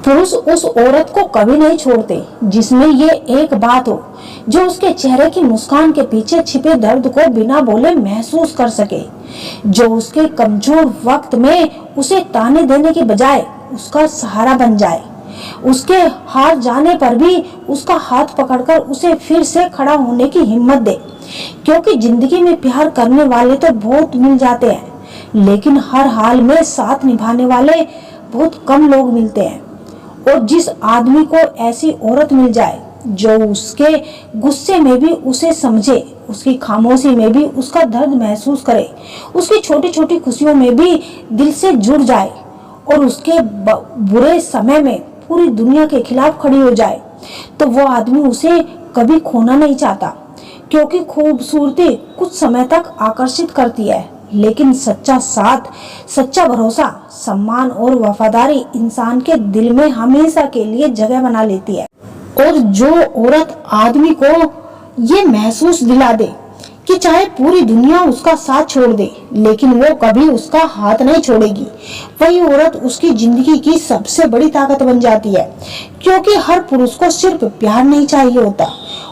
पुरुष उस औरत को कभी नहीं छोड़ते जिसमें ये एक बात हो, जो उसके चेहरे की मुस्कान के पीछे छिपे दर्द को बिना बोले महसूस कर सके, जो उसके कमजोर वक्त में उसे ताने देने के बजाय उसका सहारा बन जाए, उसके हार जाने पर भी उसका हाथ पकड़कर उसे फिर से खड़ा होने की हिम्मत दे। क्योंकि जिंदगी में प्यार करने वाले तो बहुत मिल जाते हैं, लेकिन हर हाल में साथ निभाने वाले बहुत कम लोग मिलते हैं। और जिस आदमी को ऐसी औरत मिल जाए जो उसके गुस्से में भी उसे समझे, उसकी खामोशी में भी उसका दर्द महसूस करे, उसकी छोटी छोटी खुशियों में भी दिल से जुड़ जाए और उसके बुरे समय में पूरी दुनिया के खिलाफ खड़ी हो जाए, तो वो आदमी उसे कभी खोना नहीं चाहता। क्योंकि खूबसूरती कुछ समय तक आकर्षित करती है, लेकिन सच्चा साथ, सच्चा भरोसा, सम्मान और वफादारी इंसान के दिल में हमेशा के लिए जगह बना लेती है। और जो औरत आदमी को ये महसूस दिला दे कि चाहे पूरी दुनिया उसका साथ छोड़ दे, लेकिन वो कभी उसका हाथ नहीं छोड़ेगी, वही औरत उसकी जिंदगी की सबसे बड़ी ताकत बन जाती है। क्योंकि हर पुरुष को सिर्फ प्यार नहीं चाहिए होता,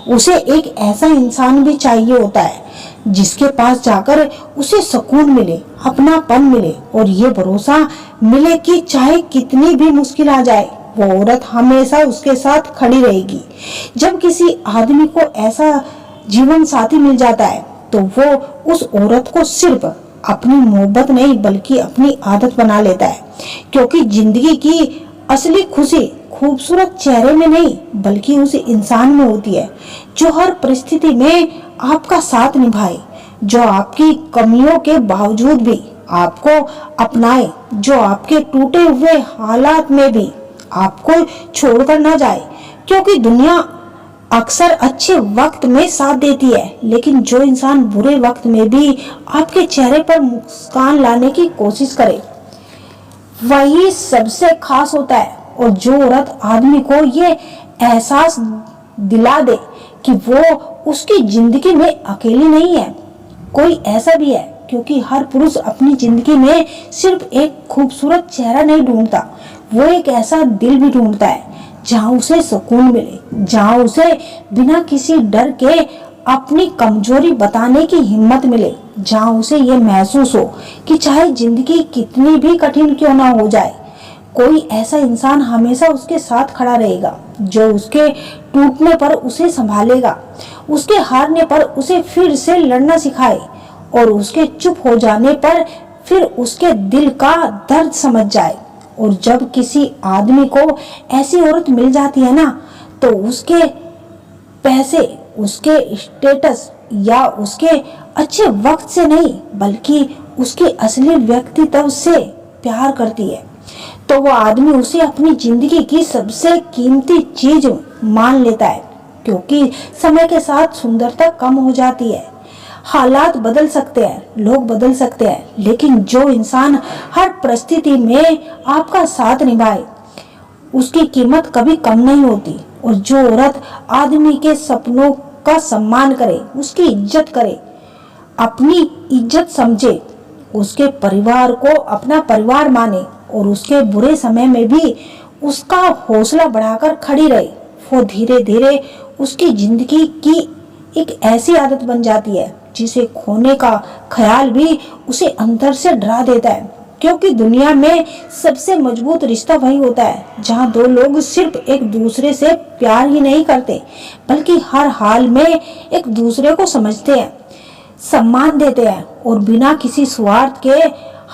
उसे एक ऐसा इंसान भी चाहिए होता है जिसके पास जाकर उसे सुकून मिले, अपनापन मिले और ये भरोसा मिले कि चाहे कितनी भी मुश्किल आ जाए, वो औरत हमेशा उसके साथ खड़ी रहेगी। जब किसी आदमी को ऐसा जीवन साथी मिल जाता है तो वो उस औरत को सिर्फ अपनी मोहब्बत नहीं बल्कि अपनी आदत बना लेता है। क्योंकि जिंदगी की असली खुशी खूबसूरत चेहरे में नहीं बल्कि उस इंसान में होती है जो हर परिस्थिति में आपका साथ निभाए, जो आपकी कमियों के बावजूद भी आपको अपनाए, जो आपके टूटे हुए हालात में भी आपको छोड़कर ना जाए। क्योंकि दुनिया अक्सर अच्छे वक्त में साथ देती है, लेकिन जो इंसान बुरे वक्त में भी आपके चेहरे पर मुस्कान लाने की कोशिश करे, वही सबसे खास होता है। और जो औरत आदमी को ये एहसास दिला दे कि वो उसकी जिंदगी में अकेली नहीं है, कोई ऐसा भी है। क्योंकि हर पुरुष अपनी जिंदगी में सिर्फ एक खूबसूरत चेहरा नहीं ढूंढता, वो एक ऐसा दिल भी ढूंढता है जहां उसे सुकून मिले, जहां उसे बिना किसी डर के अपनी कमजोरी बताने की हिम्मत मिले, जहां उसे ये महसूस हो कि चाहे जिंदगी कितनी भी कठिन क्यों ना हो जाए, कोई ऐसा इंसान हमेशा उसके साथ खड़ा रहेगा, जो उसके टूटने पर उसे संभालेगा, उसके हारने पर उसे फिर से लड़ना सिखाए और उसके चुप हो जाने पर फिर उसके दिल का दर्द समझ जाए। और जब किसी आदमी को ऐसी औरत मिल जाती है ना, तो उसके पैसे, उसके स्टेटस या उसके अच्छे वक्त से नहीं बल्कि उसके असली व्यक्तित्व से प्यार करती है, तो वो आदमी उसे अपनी जिंदगी की सबसे कीमती चीज मान लेता है। क्योंकि समय के साथ सुंदरता कम हो जाती है, हालात बदल सकते हैं, लोग बदल सकते हैं, लेकिन जो इंसान हर परिस्थिति में आपका साथ निभाए उसकी कीमत कभी कम नहीं होती। और जो औरत आदमी के सपनों का सम्मान करे, उसकी इज्जत करे, अपनी इज्जत समझे, उसके परिवार को अपना परिवार माने और उसके बुरे समय में भी उसका हौसला बढ़ाकर खड़ी रहे, वो धीरे धीरे उसकी जिंदगी की एक ऐसी आदत बन जाती है जिसे खोने का ख्याल भी उसे अंदर से डरा देता है। क्योंकि दुनिया में सबसे मजबूत रिश्ता वही होता है जहां दो लोग सिर्फ एक दूसरे से प्यार ही नहीं करते बल्कि हर हाल में एक दूसरे को समझते हैं, सम्मान देते हैं और बिना किसी स्वार्थ के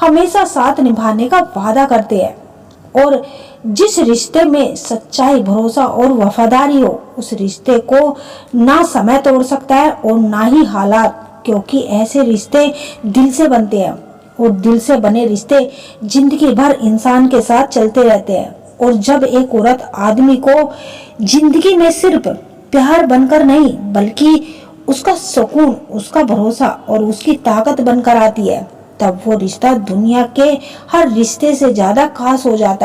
हमेशा साथ निभाने का वादा करते हैं। और जिस रिश्ते में सच्चाई, भरोसा और वफादारी हो, उस रिश्ते को ना समय तोड़ सकता है और ना ही हालात। क्योंकि ऐसे रिश्ते दिल से बनते हैं और दिल से बने रिश्ते जिंदगी भर इंसान के साथ चलते रहते हैं। और जब एक औरत आदमी को जिंदगी में सिर्फ प्यार बनकर नहीं बल्कि उसका सुकून, उसका भरोसा और उसकी ताकत बनकर आती है, तब वो रिश्ता दुनिया के हर रिश्ते से ज्यादा खास हो जाता है।